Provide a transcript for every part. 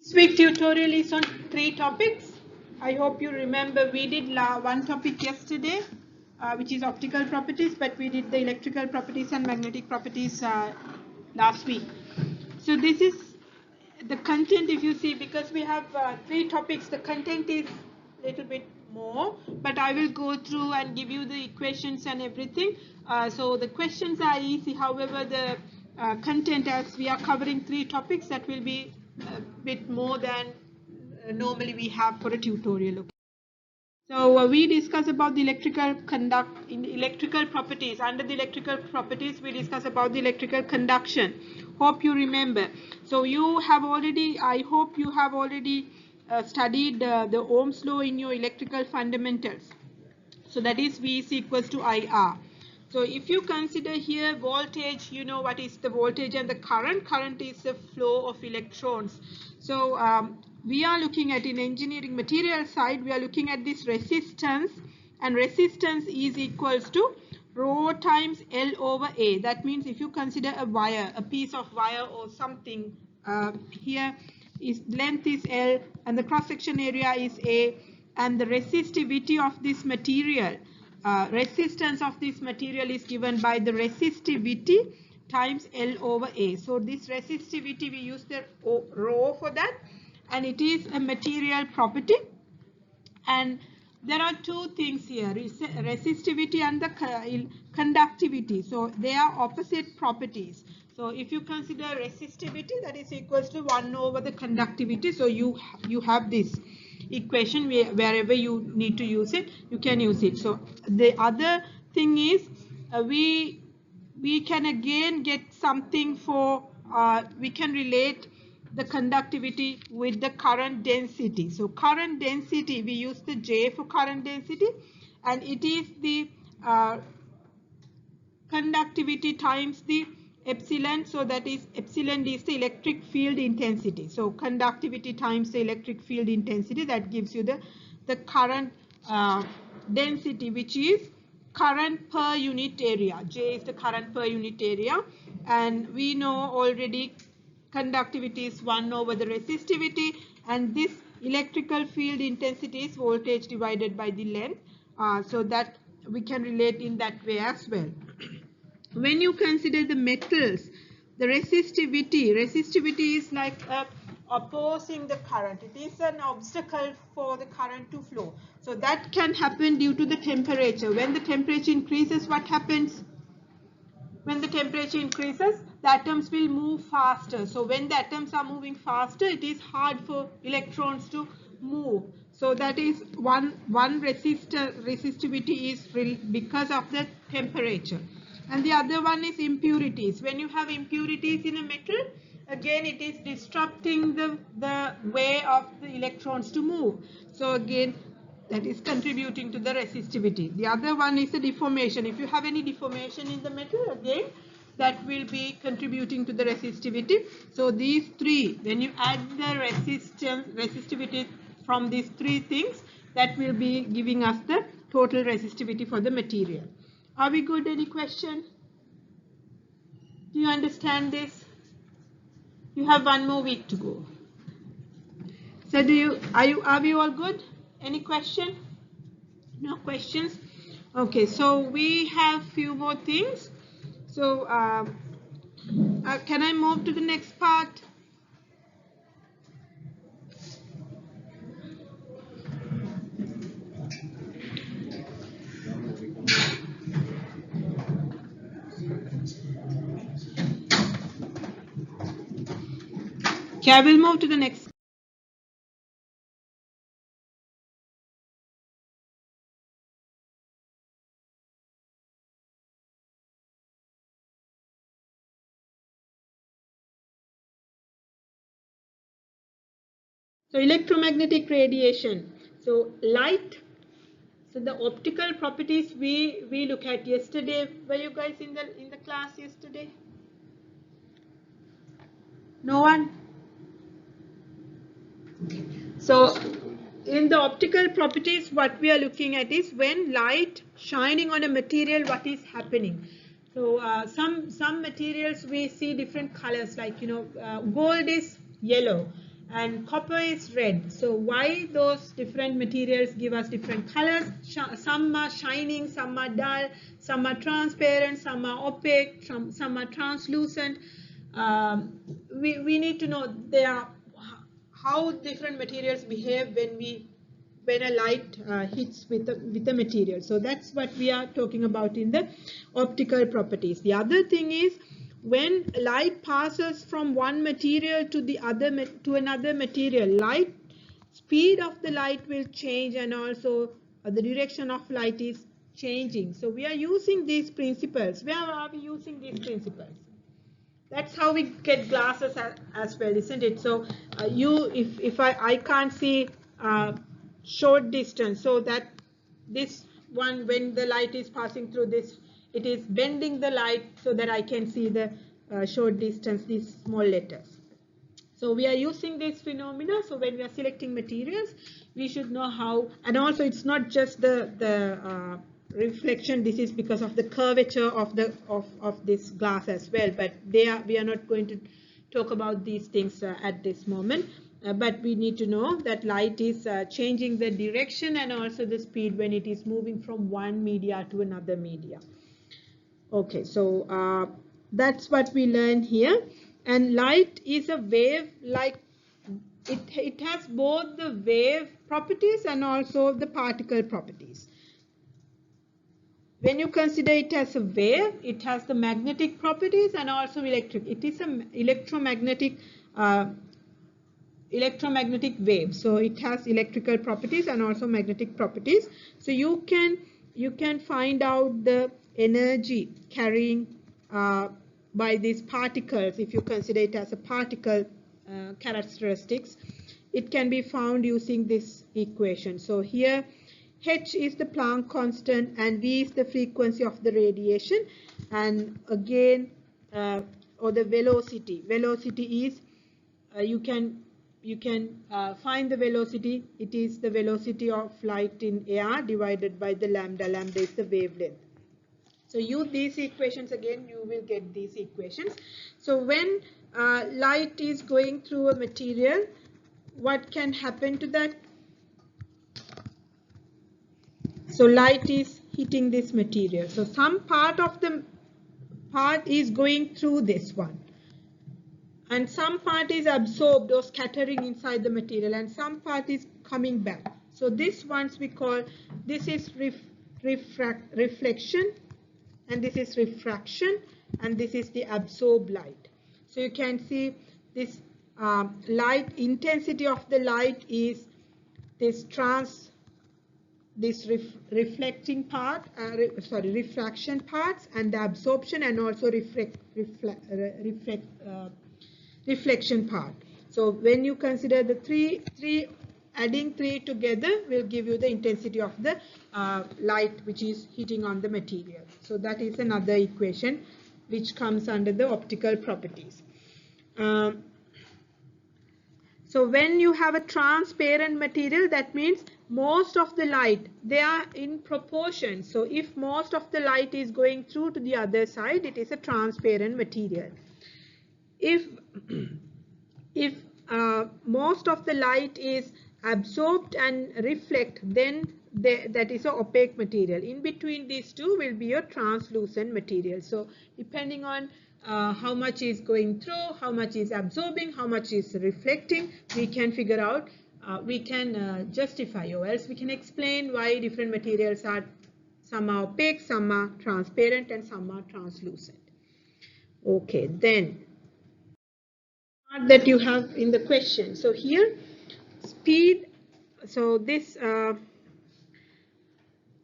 This week tutorial is on 3 topics. I hope you remember we did one topic yesterday, which is optical properties, but we did the electrical properties and magnetic properties last week. So this is the content. If you see, because we have 3 topics, the content is a little bit more, but I will go through and give you the equations and everything. So the questions are easy. However, the content, as we are covering 3 topics, that will be a bit more than normally we have for a tutorial. Okay. So we discuss about the electrical properties. Under the electrical properties, we discuss about the electrical conduction. Hope you remember. So you have already, I hope you have already studied the Ohm's law in your electrical fundamentals. So that is V is equals to IR. So if you consider here voltage, you know what is the voltage and the current. Current is the flow of electrons. So we are looking at, in engineering material side, we are looking at this resistance, and resistance is equals to rho times L over A. That means if you consider a wire, a piece of wire or something, here is length is L and the cross section area is A, and the resistivity of this material, resistance of this material is given by the resistivity times L over A. So this resistivity, we use the rho for that, and it is a material property. And there are 2 things here, resistivity and the conductivity. So they are opposite properties. So if you consider resistivity, that is equals to 1 over the conductivity. So you have this equation wherever you need to use it, you can use it. So the other thing is we can again get something for, we can relate the conductivity with the current density. So current density, we use the J for current density, and it is the conductivity times the epsilon. So that is, epsilon is the electric field intensity. So conductivity times the electric field intensity, that gives you the current density, which is current per unit area. J is the current per unit area, and we know already conductivity is 1 over the resistivity, and this electrical field intensity is voltage divided by the length. So that we can relate in that way as well. When you consider the metals, the resistivity is like opposing the current. It is an obstacle for the current to flow. So that can happen due to the temperature. When the temperature increases, what happens? When the temperature increases, the atoms will move faster. So when the atoms are moving faster, it is hard for electrons to move. So that is one resistivity is because of the temperature. And the other one is impurities. When you have impurities in a metal, again it is disrupting the way of the electrons to move. So again, that is contributing to the resistivity. The other one is the deformation. If you have any deformation in the metal, again that will be contributing to the resistivity. So these 3, when you add the resistivity from these 3 things, that will be giving us the total resistivity for the material. Are we good? Any question? Do you understand this? You have 1 more week to go. So are we all good? Any question? No questions? Okay, so we have few more things. So can I move to the next part? Okay, I will move to the next. So electromagnetic radiation. So light. So the optical properties we look at yesterday. Were you guys in the class yesterday? No one? So in the optical properties, what we are looking at is when light shining on a material, what is happening. So some materials we see different colors, like gold is yellow, and copper is red. So why those different materials give us different colors? Some are shining, some are dull, some are transparent, some are opaque, some are translucent. We need to know how different materials behave when a light hits with the material. So that's what we are talking about in the optical properties. The other thing is, when light passes from one material to the other to another material, speed of the light will change, and also the direction of light is changing. So we are using these principles. Where are we using these principles? That's how we get glasses as well, isn't it? So if I can't see short distance, so that this one, when the light is passing through this, it is bending the light so that I can see the short distance, these small letters. So we are using this phenomena. So when we are selecting materials, we should know how, and also it's not just the reflection. This is because of the curvature of this glass as well. But we are not going to talk about these things at this moment. But we need to know that light is changing the direction and also the speed when it is moving from one media to another media. Okay, so that's what we learned here. And light is a wave, like it has both the wave properties and also the particle properties. When you consider it as a wave, it has the magnetic properties and also electric. It is an electromagnetic wave. So it has electrical properties and also magnetic properties. So you can find out the energy carrying by these particles. If you consider it as a particle characteristics, it can be found using this equation. So here h is the Planck constant and v is the frequency of the radiation, and again or the velocity is you can find the velocity. It is the velocity of light in air divided by the lambda. Lambda is the wavelength. So use these equations again, you will get these equations. So when light is going through a material, what can happen to that? So light is hitting this material. So some part of the part is going through this one, and some part is absorbed or scattering inside the material, and some part is coming back. So this ones we call, this is reflection, and this is refraction, and this is the absorbed light. So you can see this light intensity of the light is this reflecting part, refraction parts, and the absorption, and also reflection part. So when you consider the adding three together will give you the intensity of the light which is hitting on the material. So that is another equation which comes under the optical properties. So when you have a transparent material, that means most of the light, they are in proportion. So if most of the light is going through to the other side, it is a transparent material. If most of the light is absorbed and reflect, then that is an opaque material. In between these two will be a translucent material. So depending on how much is going through, how much is absorbing, how much is reflecting, we can figure out, we can justify, or else we can explain why different materials are, some are opaque, some are transparent, and some are translucent. Okay, then that you have in the question. So here speed, so this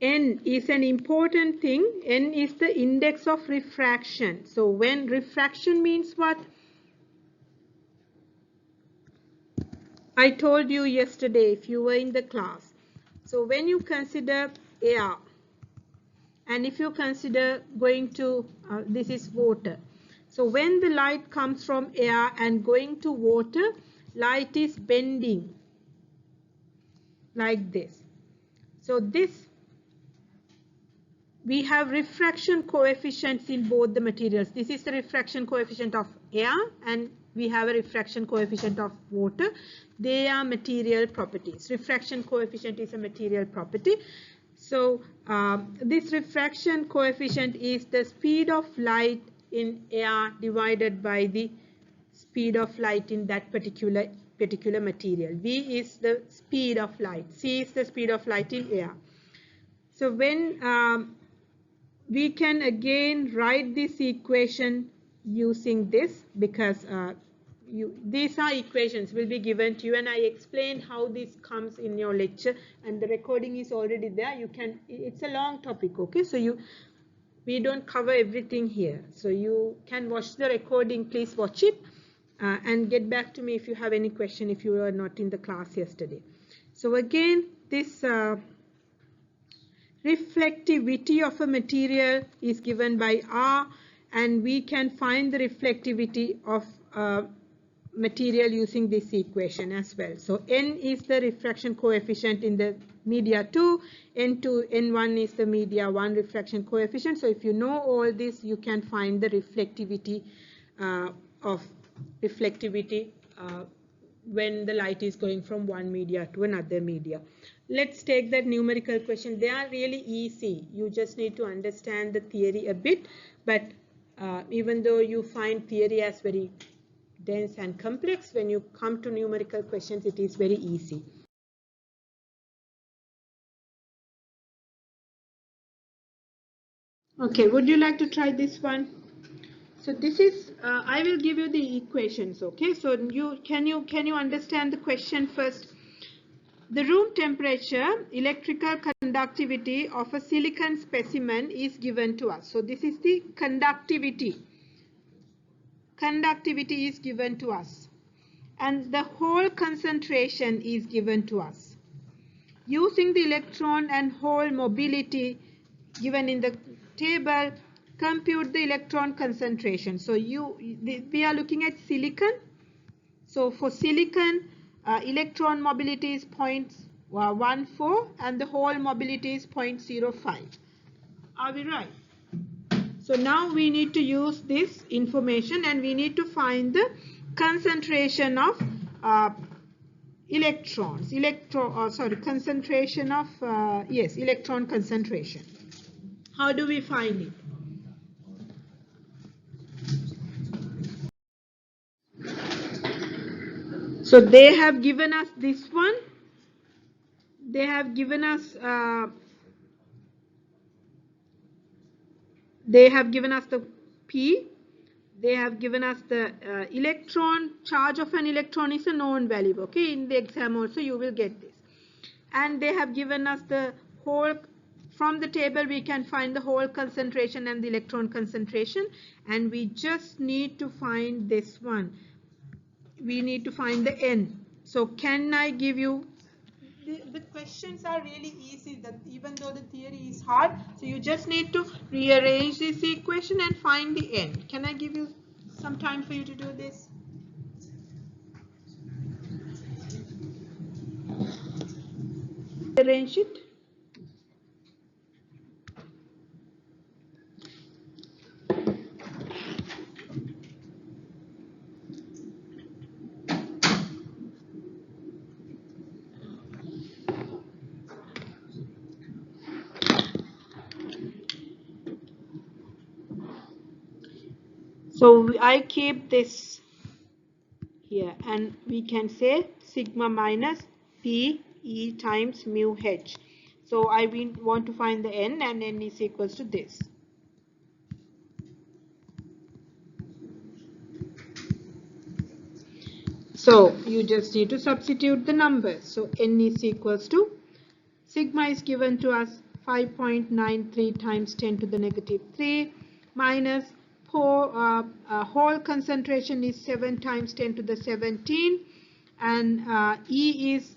n is an important thing. N is the index of refraction. So when refraction means what? I told you yesterday if you were in the class. So when you consider air, and if you consider going to this is water. So when the light comes from air and going to water, light is bending like this. So this, we have refraction coefficients in both the materials. This is the refraction coefficient of air, and we have a refraction coefficient of water. They are material properties. Refraction coefficient is a material property. So this refraction coefficient is the speed of light in air divided by the speed of light in that particular material. V is the speed of light. C is the speed of light in air. So when we can again write this equation using this, because these are equations will be given to you, and I explained how this comes in your lecture, and the recording is already there. You can, it's a long topic, okay? So we don't cover everything here, so you can watch the recording. Please watch it and get back to me if you have any question, if you were not in the class yesterday. So again, this reflectivity of a material is given by R, and we can find the reflectivity of material using this equation as well. So N is the refraction coefficient in the media 2, N1 is the media 1 refraction coefficient. So if you know all this, you can find the reflectivity when the light is going from one media to another media. Let's take that numerical question. They are really easy. You just need to understand the theory a bit, but even though you find theory as very dense and complex, when you come to numerical questions, it is very easy. Okay, would you like to try this one? So this is, I will give you the equations, okay? So can you understand the question first? The room temperature, electrical conductivity of a silicon specimen is given to us. So this is the conductivity. Conductivity is given to us. And the hole concentration is given to us. Using the electron and hole mobility given in the table, compute the electron concentration. So we are looking at silicon. So for silicon, electron mobility is 0.14 and the hole mobility is 0.05. Are we right? So now we need to use this information and we need to find the concentration of electrons. Concentration of, electron concentration. How do we find it? So they have given us this one. They have given us the P. They have given us the electron. Charge of an electron is a known value. Okay, in the exam also you will get this. And they have given us the whole. From the table we can find the hole concentration and the electron concentration, and we just need to find this one. We need to find the N. So can I give you, the questions are really easy, that even though the theory is hard, so you just need to rearrange this equation and find the N. Can I give you some time for you to do this? Arrange it. So I keep this here, and we can say sigma minus P E times mu H. So I want to find the N, and N is equals to this. So you just need to substitute the numbers. So N is equals to, sigma is given to us 5.93 times 10 to the negative 3 minus whole concentration is 7 times 10 to the 17, and E is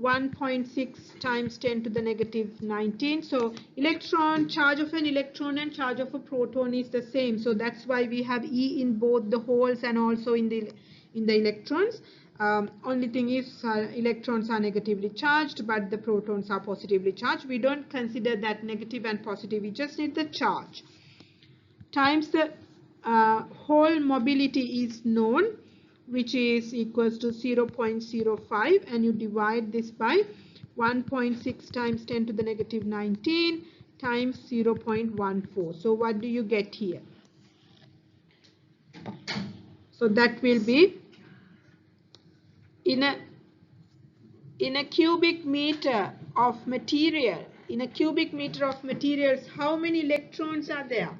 1.6 times 10 to the negative 19. So charge of an electron and charge of a proton is the same. So that's why we have E in both the holes and also in the electrons. Only thing is electrons are negatively charged, but the protons are positively charged. We don't consider that negative and positive. We just need the charge. Times the whole mobility is known. which is equals to 0.05, and you divide this by 1.6 times 10 to the negative 19 times 0.14. So what do you get here? So that will be in a cubic meter of material. In a cubic meter of materials, how many electrons are there?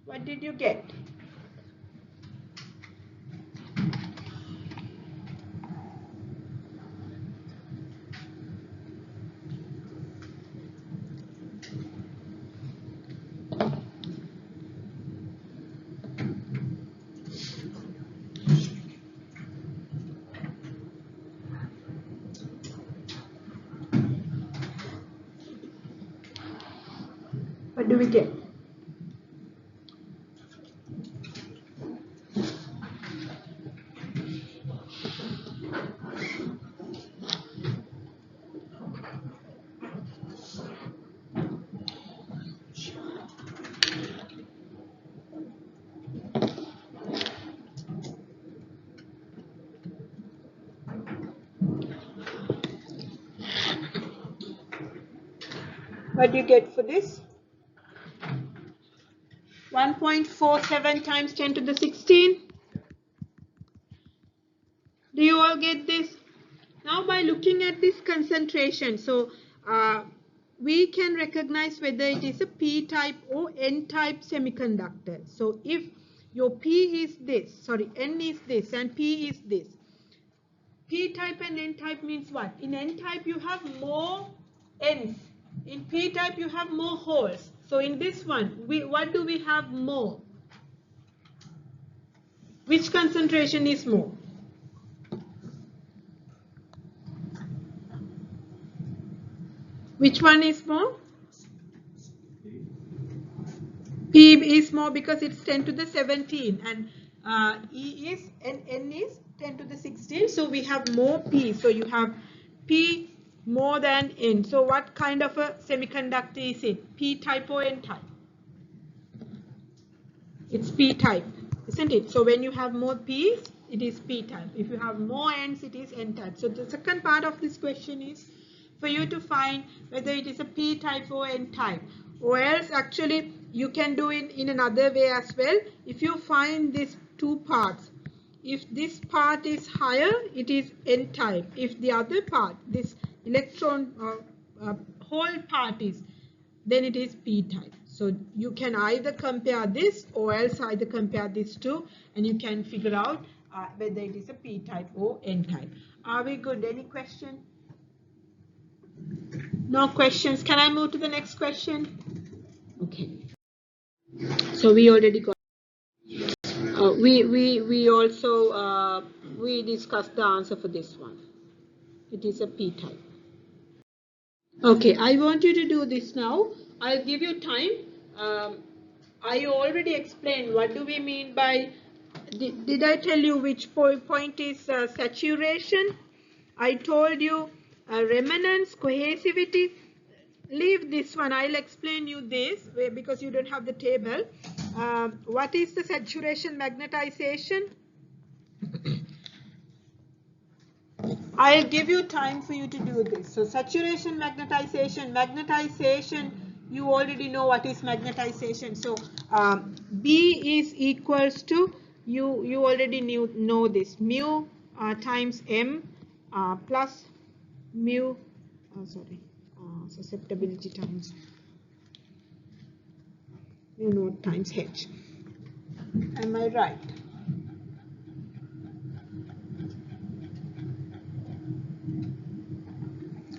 What did you get? What do we get? What do you get for this? 1.47 times 10 to the 16. Do you all get this? Now by looking at this concentration, so we can recognize whether it is a p-type or n-type semiconductor. So if your p is this, sorry, n is this and p is this. P-type and n-type means what? In n-type you have more n's. In p-type you have more holes. So in this one, what do we have more? Which concentration is more? Which one is more? P is more because it's 10 to the 17 and E is and N is 10 to the 16. So we have more P. So you have P more than N. So what kind of a semiconductor is it? P-type or N-type? It's P-type, isn't it? So when you have more P's, it is P-type. If you have more N's, it is N-type. So the second part of this question is for you to find whether it is a P-type or N-type. Or else actually you can do it in another way as well. If you find these two parts, if this part is higher, it is N-type. If the other part, this electron hole part is, then it is P-type. So you can either compare this or else either compare these two and you can figure out whether it is a P-type or N-type. Are we good? Any question? No questions. Can I move to the next question? Okay. So we already got. We also we discussed the answer for this one. It is a P-type. Okay, I want you to do this now. I'll give you time. I already explained what do we mean by. Did I tell you which point is saturation? I told you remanence, cohesivity. Leave this one. I'll explain you this because you don't have the table. What is the saturation magnetization? I'll give you time for you to do this. So saturation magnetization, you already know what is magnetization. So B is equals to, you already know this, mu times M plus mu, susceptibility times mu naught times H. Am I right?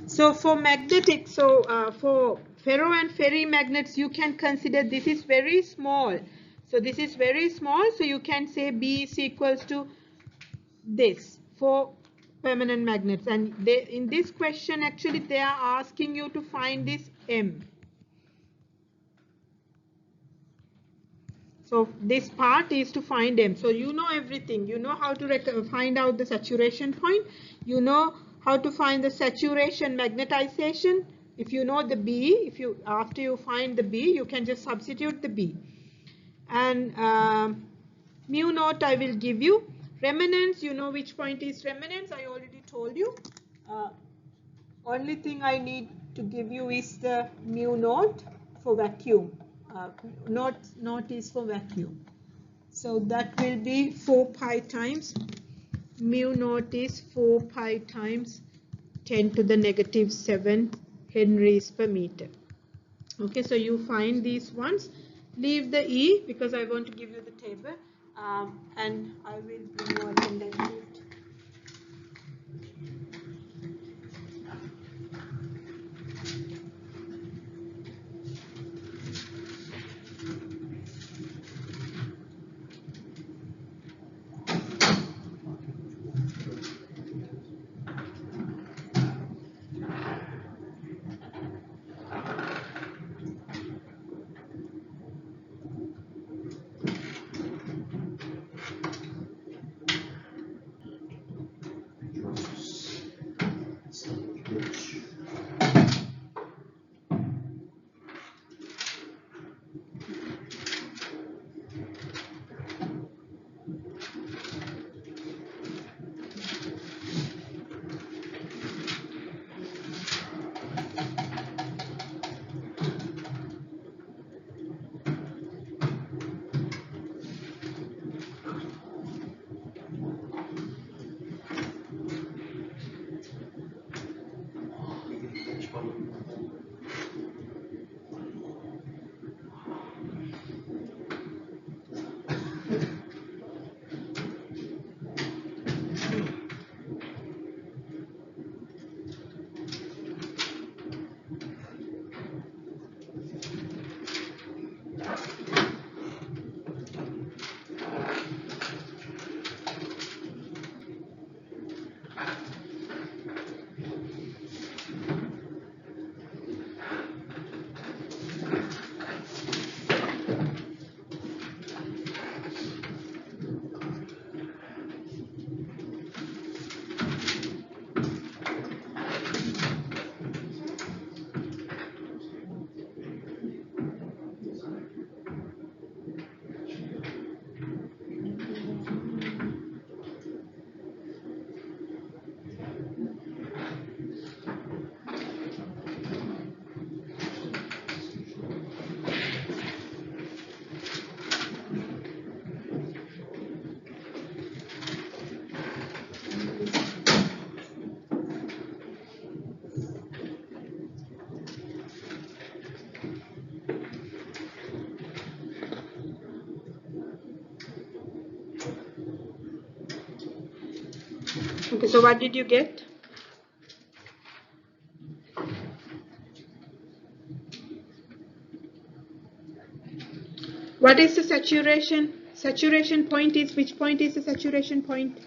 So for magnetic, for ferro and ferrimagnets, you can consider this is very small. So this is very small. So you can say B is equals to this for permanent magnets. And in this question, actually, they are asking you to find this M. So this part is to find M. So you know everything. You know how to find out the saturation point. You know how to find the saturation magnetization. If you know the B, after you find the B, you can just substitute the B. And mu naught I will give you. Remanence, you know which point is remanence, I already told you. Only thing I need to give you is the mu naught for vacuum. Naught is for vacuum. So that will be 4 pi times, mu naught is 4 pi times 10 to the negative 7 henries per meter. Okay, so you find these ones. Leave the E because I want to give you the table, and I will bring you attendance sheet. Okay, so what did you get? What is the saturation? Saturation point is, which point is the saturation point?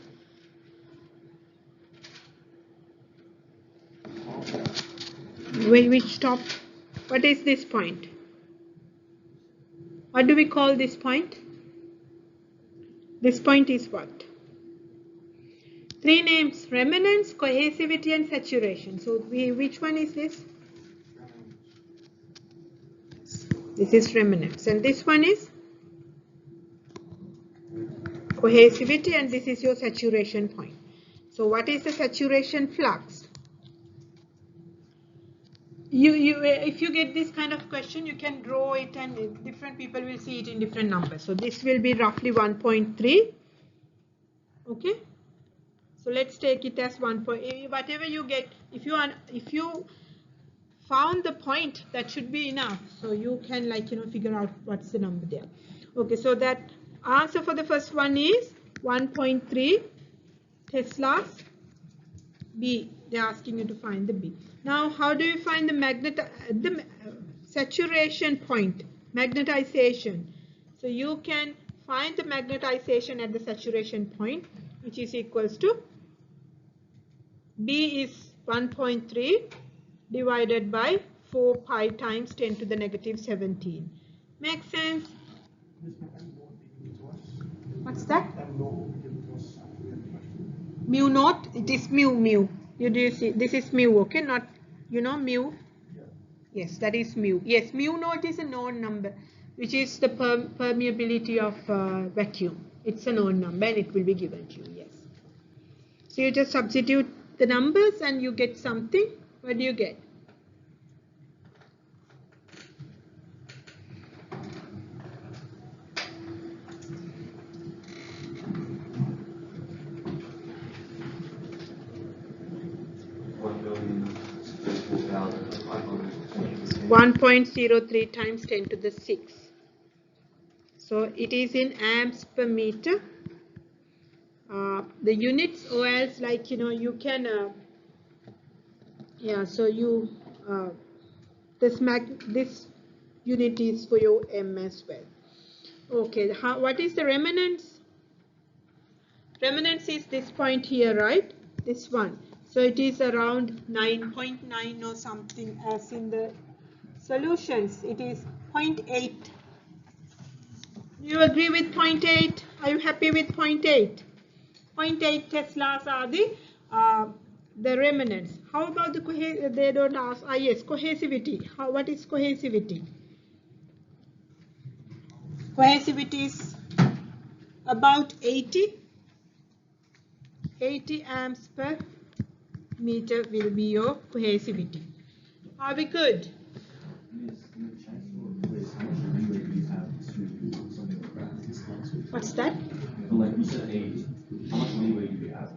Which top? What is this point? What do we call this point? This point is what? Three names: remanence, cohesivity, and saturation. So which one is this? This is remanence, and this one is cohesivity, and this is your saturation point. So what is the saturation flux? If you get this kind of question, you can draw it, and different people will see it in different numbers. So this will be roughly 1.3. Okay. So let's take it as 1. Whatever you get, if you found the point, that should be enough. So you can figure out what's the number there. Okay. So that answer for the first one is 1.3 Teslas. B. They're asking you to find the B. Now, how do you find the saturation point, magnetization? So you can find the magnetization at the saturation point, which is equals to B is 1.3 divided by 4 pi times 10 to the negative 17. Make sense? What's that? Mu naught, it is mu. You do see, this is mu, okay? Not, mu. Yes, that is mu. Yes, mu naught is a known number, which is the permeability of vacuum. It's an odd number and it will be given to you, yes. So you just substitute the numbers and you get something. What do you get? One 1.03 times 10 to the 6. So it is in amps per meter. The units, or else, like, you can, so you, this unit is for your M as well. Okay, what is the remanence? Remanence is this point here, right? This one. So it is around 9.9 or something, as in the solutions. It is 0.8. You agree with 0.8? Are you happy with 0.8? 0.8 Teslas are the remanence. How about the they don't ask. Yes, cohesivity. What is cohesivity? Cohesivity is about 80 amps per meter will be your cohesivity. Are we good? What's that? Like you said, 8. How much leeway do you have?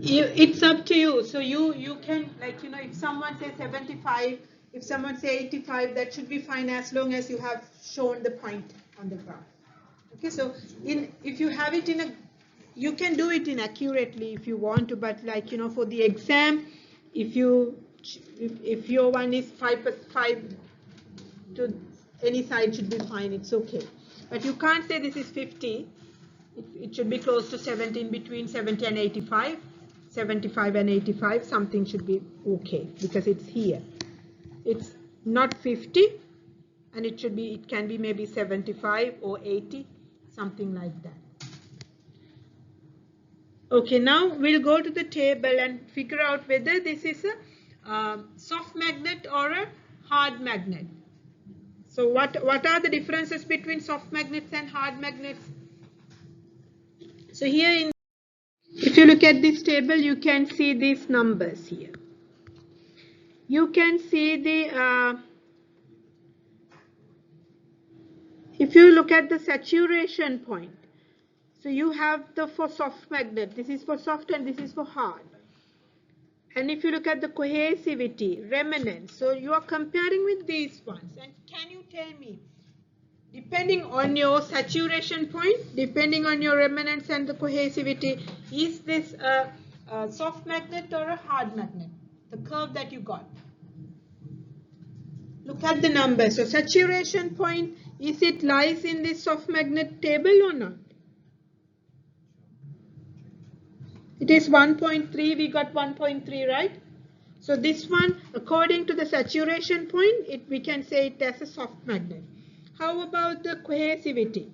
It's up to you. So you can, like, if someone says 75, if someone say 85, that should be fine as long as you have shown the point on the graph. Okay, so if you have it in a, you can do it in accurately if you want to, but like, for the exam, if your one is 5 to any side should be fine, it's okay. But you can't say this is 50. It should be close to 70, in between 70 and 85. 75 and 85, something should be okay because it's here. It's not 50, and it can be maybe 75 or 80, something like that. Okay, now we'll go to the table and figure out whether this is a soft magnet or a hard magnet. So what are the differences between soft magnets and hard magnets? So here, if you look at this table, you can see these numbers here. You can see the, if you look at the saturation point, so you have for soft magnet, this is for soft and this is for hard. And if you look at the cohesivity, remanence, so you are comparing with these ones. And can you tell me, depending on your saturation point, depending on your remanence and the cohesivity, is this a soft magnet or a hard magnet? The curve that you got. Look at the numbers. So saturation point, is it lies in this soft magnet table or not? It is 1.3, we got 1.3, right? So this one, according to the saturation point, we can say it as a soft magnet. How about the cohesivity?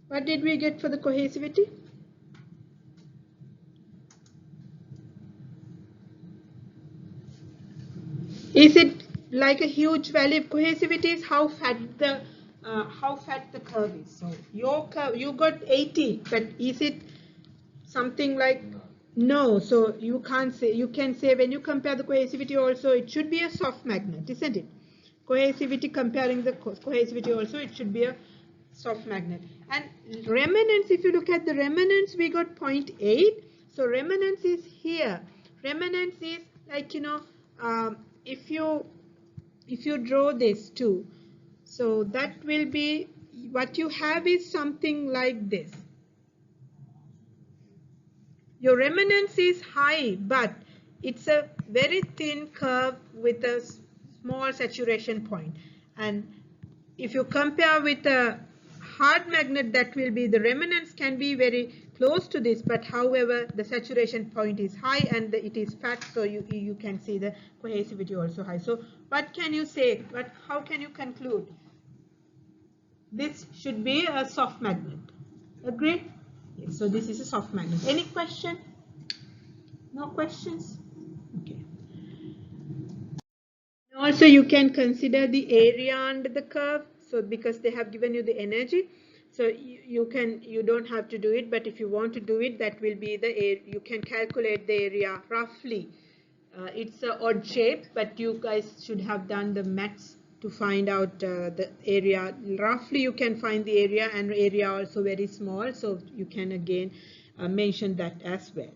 What did we get for the cohesivity? Is it like a huge value? Cohesivity is how fat the curve is. So your curve, you got 80, but is it something like, no? So you can't say. You can say when you compare the cohesivity also, it should be a soft magnet, isn't it? Cohesivity, comparing the cohesivity also, it should be a soft magnet. And remanence, if you look at the remanence, we got 0.8. So remanence is here. Remanence is like, if you draw this too, so that will be, what you have is something like this. Your remanence is high, but it's a very thin curve with a small saturation point. And if you compare with a hard magnet, that will be, the remanence can be very close to this, but however the saturation point is high and it is fat, so you can see the cohesivity also high. So what can you say? How can you conclude? This should be a soft magnet. Agree? Yes, so this is a soft magnet. Any question? No questions? Okay. Also, you can consider the area under the curve. So because they have given you the energy. So you don't have to do it, but if you want to do it, that will be the area. You can calculate the area roughly. It's an odd shape, but you guys should have done the maths to find out the area. Roughly you can find the area, and area also very small, so you can again mention that as well.